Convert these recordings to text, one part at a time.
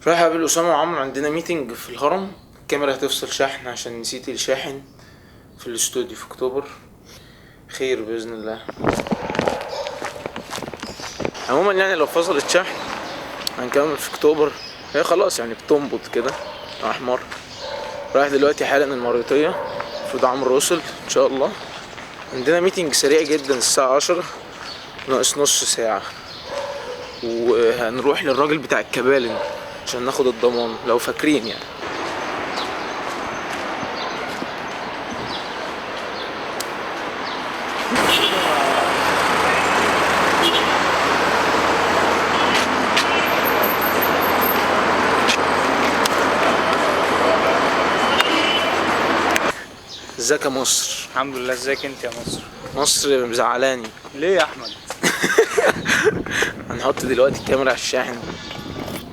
رايح اقابل اسامه وعمرو، عندنا ميتنج في الهرم. الكاميرا هتفصل شحن عشان نسيت الشاحن في الاستوديو في اكتوبر. خير باذن الله. عموما يعني لو فصلت شحن هنكمل في اكتوبر. هي خلاص يعني بتنبض كده احمر. رايح دلوقتي حالا المريطيه، المفروض عمرو وصل ان شاء الله. عندنا ميتنج سريع جدا الساعه 10 ناقص نص ساعه، وهنروح للراجل بتاع الكبالن عشان ناخد الضمان لو فاكرين يعني. ازيك يا مصر؟ الحمد لله. ازيك انت يا مصر؟ مصر مزعلاني. ليه يا احمد؟ هنحط دلوقتي الكاميرا على الشاحن.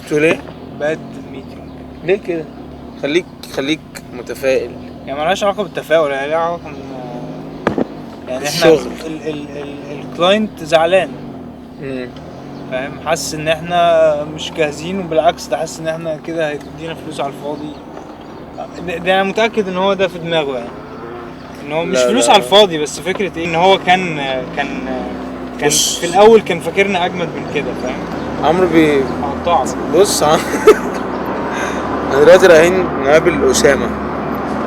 بتقول ايه؟ باد ميتنج. ليه كده؟ خليك متفائل. يعني مالهاش علاقه بالتفاؤل، هي ليها علاقه يعني احنا الشغل. الكلاينت زعلان. فاهم؟ حاسس ان احنا مش جاهزين، وبالعكس ده حاسس ان احنا كده هيدينا فلوس على الفاضي. ده انا متاكد ان هو ده في دماغه، يعني ان هو مش فلوس على الفاضي، بس فكره ايه، ان هو كان في الاول كان فاكرنا اجمد من كده. فاهم؟ عمرو قطعت. بص انا دلوقتي رايحين نقابل اسامه،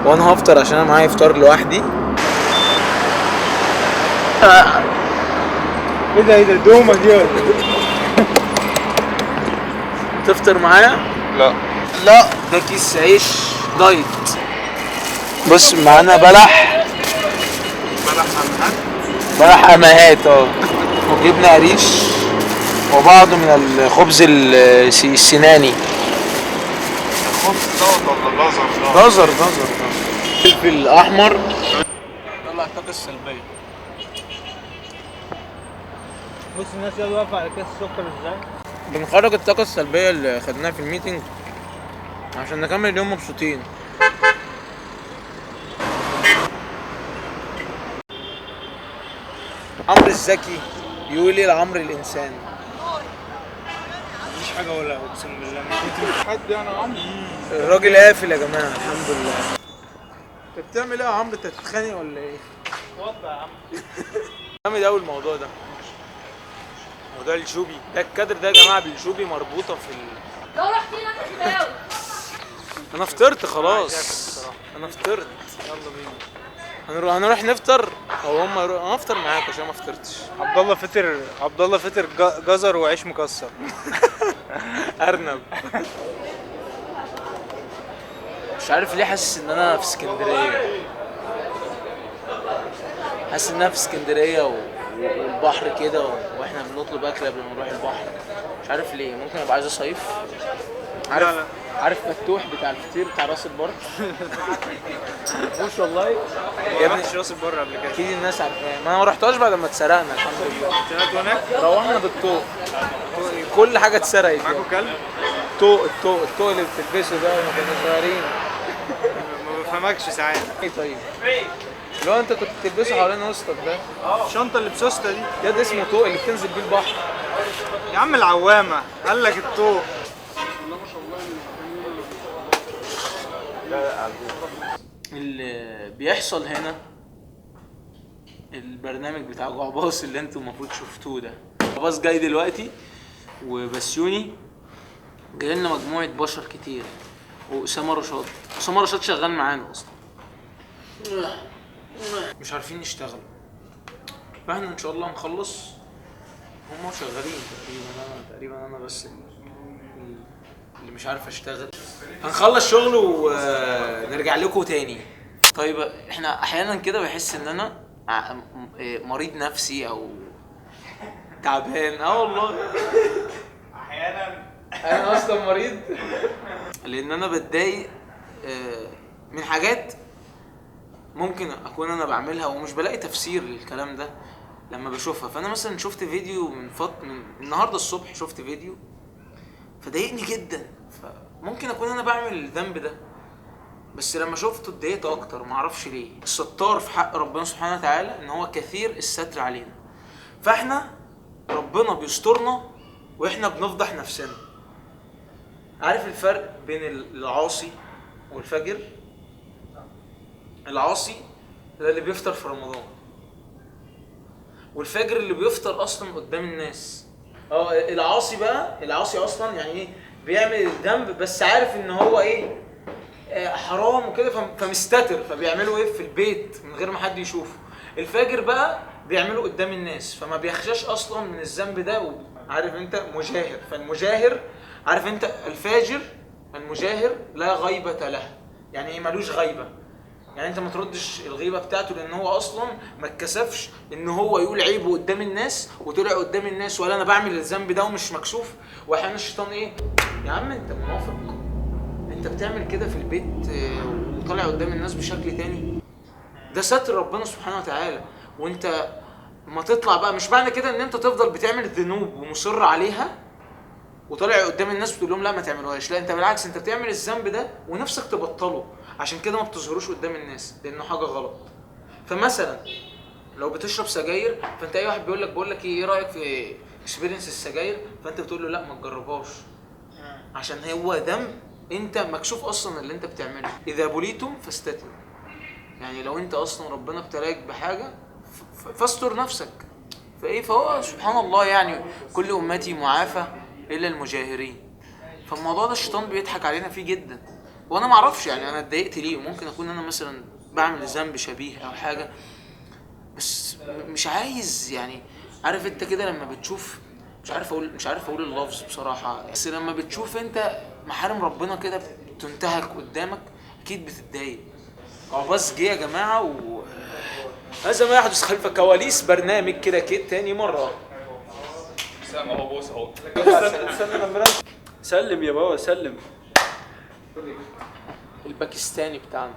وانا هفطر عشان انا معايا افطار لوحدي. ايه ده دومه دي ولا تفطر معايا؟ لا ده كيس عيش دايت. بص معانا بلح امهات وجبنه قريش وبعض من الخبز السناني. الخبز دوت ولا جزر فلفل احمر. طلع الطاقه السلبيه. بص الناس اللي واقفه على كاس السكر ازاي. بنخرج الطاقه السلبيه اللي خدناها في الميتنج عشان نكمل اليوم مبسوطين. عمرو الذكي يقول ايه لعمرو الانسان؟ مفيش حاجه اقولها اقسم بالله. مش حد يعني يا عمرو. الراجل قافل يا جماعه الحمد لله. انت بتعمل ايه يا عمرو؟ انت بتتخانق ولا ايه؟ اتوضى يا عم. جامد قوي الموضوع ده، موضوع الجوبي ده. الكادر ده يا جماعه بالجوبي مربوطه في لو رحت هناك انا فطرت خلاص. انا فطرت. يلا بينا. هنروح نفطر او هم يروحوا. انا افطر معاك عشان ما فطرتش. عبد الله فطر جزر وعيش مكسر. ارنب. مش عارف ليه حاسس ان انا في اسكندريه. حاسس ان انا في اسكندريه والبحر كده واحنا بنطلب اكل قبل ما نروح البحر. مش عارف ليه. ممكن ابقى عايز اصيف. عارف فتوح بتاع الفطير بتاع راس البر؟ مش والله يا ابني مش راس البر قبل كده. اكيد الناس عارفاه. ما انا ما رحتهاش بعد ما اتسرقنا الحمد لله. طلعت هناك روحنا بالطوق. كل حاجه اتسرقت. معاكوا كلب؟ الطوق اللي بتلبسه ده لما كنا صغيرين. ما بفهمكش ساعات. ايه طيب؟ لو انت كنت بتلبسه حوالين وسطك ده. الشنطه اللي بسوسته دي يا ده اسمه طوق اللي بتنزل بيه البحر. يا عم. العوامه قال لك الطوق. اللي بيحصل هنا البرنامج بتاع جعباص اللي انتوا المفروض شفتوه ده. جعباص جاي دلوقتي وبسيوني جاي لنا مجموعه بشر كتير، واسامه رشاد شغال معانا اصلا. مش عارفين نشتغل، فاحنا ان شاء الله نخلص. هم شغالين تقريبا انا بس اللي مش عارف اشتغل. هنخلص شغل ونرجع لكم تاني. طيب احنا احيانا كده بحس ان انا مريض نفسي او تعبان. والله احيانا انا اصلا مريض لان انا بتضايق من حاجات ممكن اكون انا بعملها ومش بلاقي تفسير للكلام ده لما بشوفها. فانا مثلا شفت فيديو من النهارده الصبح شفت فيديو فضايقني جدا، فممكن اكون انا بعمل الذنب ده، بس لما شفته اتضايقت اكتر. معرفش ليه. الستار في حق ربنا سبحانه وتعالى ان هو كثير الستر علينا، فاحنا ربنا بيسترنا واحنا بنفضح نفسنا. عارف الفرق بين العاصي والفاجر؟ العاصي ده اللي بيفطر في رمضان، والفاجر اللي بيفطر اصلا قدام الناس. العاصي بقى، العاصي اصلا يعني ايه؟ بيعمل الذنب بس عارف ان هو ايه، حرام وكده، فمستتر، فبيعمله ايه في البيت من غير ما حد يشوفه. الفاجر بقى بيعمله قدام الناس، فما بيخشاش اصلا من الذنب ده، عارف انت مجاهر. فالمجاهر، عارف انت الفاجر المجاهر لا غيبة له، يعني ايه ملوش غيبة؟ يعني انت ما تردش الغيبة بتاعته، لان هو اصلا ما اتكسفش ان هو يقول عيبه قدام الناس، وطلع قدام الناس ولا انا بعمل الذنب ده ومش مكسوف. واحيانا الشيطان ايه، يا عم انت منافق، انت بتعمل كده في البيت وطالع قدام الناس بشكل تاني. ده ستر ربنا سبحانه وتعالى. وانت ما تطلع بقى، مش معنى كده ان انت تفضل بتعمل الذنوب ومصر عليها وطالع قدام الناس بتقول لهم لا ما تعملوهاش، لا انت بالعكس، انت بتعمل الذنب ده ونفسك تبطله، عشان كده ما بتظهروش قدام الناس لانه حاجه غلط. فمثلا لو بتشرب سجاير، فانت اي واحد بيقول لك ايه رايك في اكسبيرينس السجاير، فانت بتقول له لا ما تجربهاش، عشان هو ذنب انت مكشوف اصلا اللي انت بتعمله. اذا بليتم فاستتروا، يعني لو انت اصلا ربنا ابتلاك بحاجه فاستر نفسك. فهو سبحان الله يعني كل امتي معافى الا المجاهرين. فالموضوع ده الشيطان بيضحك علينا فيه جدا، وانا ما اعرفش يعني انا اتضايقت ليه. ممكن اكون انا مثلا بعمل ذنب شبيه او حاجه، بس مش عايز يعني، عارف انت كده لما بتشوف، مش عارف اقول اللفظ بصراحه، بس لما بتشوف انت محارم ربنا كده بتنتهك قدامك اكيد بتتضايق. عباس جه يا جماعه، و هذا ما يحدث خلف كواليس برنامج كده تاني مره. سلام اهو، بوس اهو. سلم يا بابا سلم. الباكستاني بتاعنا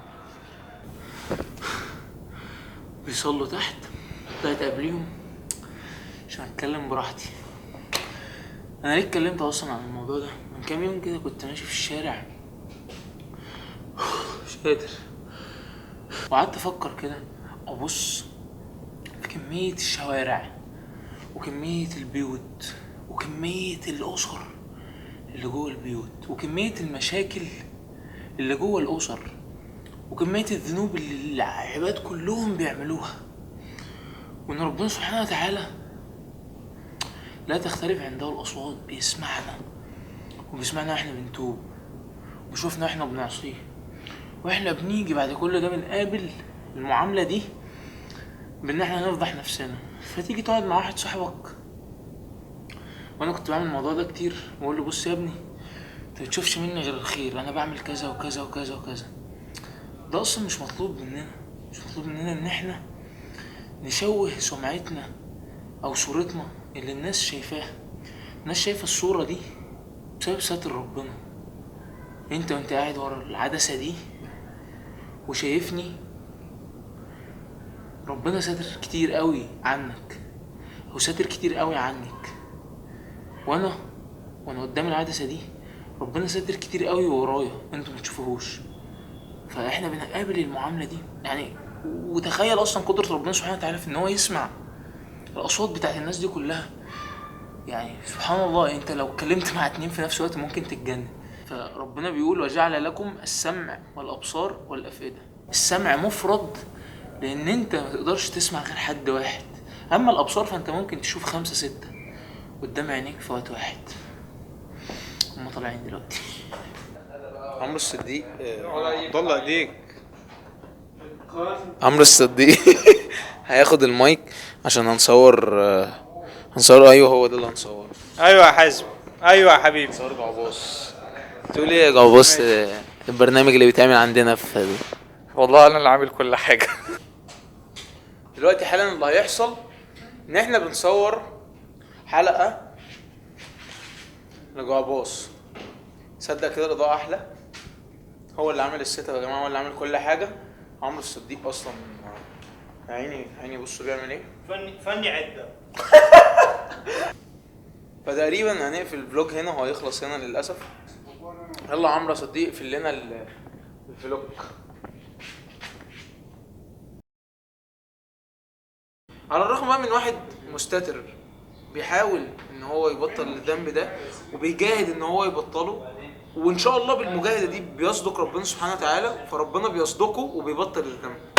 بيصلوا تحت، طلعت قبليهم عشان اتكلم براحتي. انا ليه اتكلمت اصلا عن الموضوع ده؟ من كام يوم كده كنت ماشي في الشارع مش قادر، وقعدت افكر كده، ابص في كمية الشوارع وكمية البيوت وكمية الاسر اللي جوه البيوت وكمية المشاكل اللي جوه الاسر وكمية الذنوب اللي العباد كلهم بيعملوها، وان ربنا سبحانه وتعالى لا تختلف عنده الاصوات، بيسمعنا وبيسمعنا احنا بنتوب، وشوفنا احنا بنعصيه، واحنا بنيجي بعد كل ده بنقابل المعاملة دي بان احنا نفضح نفسنا. فتيجي تقعد مع واحد صاحبك، وانا كنت بعمل الموضوع ده كتير، واقول له بص يا ابني انت بتشوفش مني غير الخير، انا بعمل كذا وكذا وكذا وكذا. ده اصلا مش مطلوب مننا ان احنا نشوه سمعتنا او صورتنا اللي الناس شايفاها. الناس شايفه الصوره دي بسبب ستر ربنا. انت وانت قاعد ورا العدسه دي وشايفني، ربنا ساتر كتير قوي عنك او ساتر كتير قوي عنك، وانا قدام العدسه دي ربنا ساتر كتير قوي ورايا انتوا متشوفوهوش. فاحنا بنقابل المعامله دي يعني. وتخيل اصلا قدره ربنا سبحانه وتعالى في ان هو يسمع الاصوات بتاعت الناس دي كلها. يعني سبحان الله، انت لو اتكلمت مع 2 في نفس الوقت ممكن تتجنن. فربنا بيقول وجعل لكم السمع والابصار والافئده. السمع مفرد لان انت ما تقدرش تسمع غير حد واحد، اما الابصار فانت ممكن تشوف 5 6 قدام عينيك في وقت واحد. هم طالعين دلوقتي. عمرو الصديق طلع ايديك. عمرو الصديق هياخد المايك عشان هنصور. ايوه هو ده اللي هنصوره. ايوه يا حازم، ايوه يا حبيبي. صور جعباص. تقول ايه يا جعباص؟ البرنامج اللي بيتعمل عندنا في والله انا اللي عامل كل حاجه. دلوقتي حالا اللي هيحصل ان احنا بنصور حلقه لجعباص. صدق كده الاضاءه احلى، هو اللي عامل الست يا جماعه، هو اللي عامل كل حاجه. عمرو الصديق اصلا عيني بصوا بيعمل ايه، فني عده. فتقريبا هنقفل الفلوج هنا وهيخلص هنا للاسف. يلا عمرو صديق اقفل لنا الفلوج. على الرغم بقى من واحد مستتر بيحاول ان هو يبطل الذنب ده وبيجاهد ان هو يبطله، وان شاء الله بالمجاهده دي بيصدق ربنا سبحانه وتعالى، فربنا بيصدقه وبيبطل الذنب.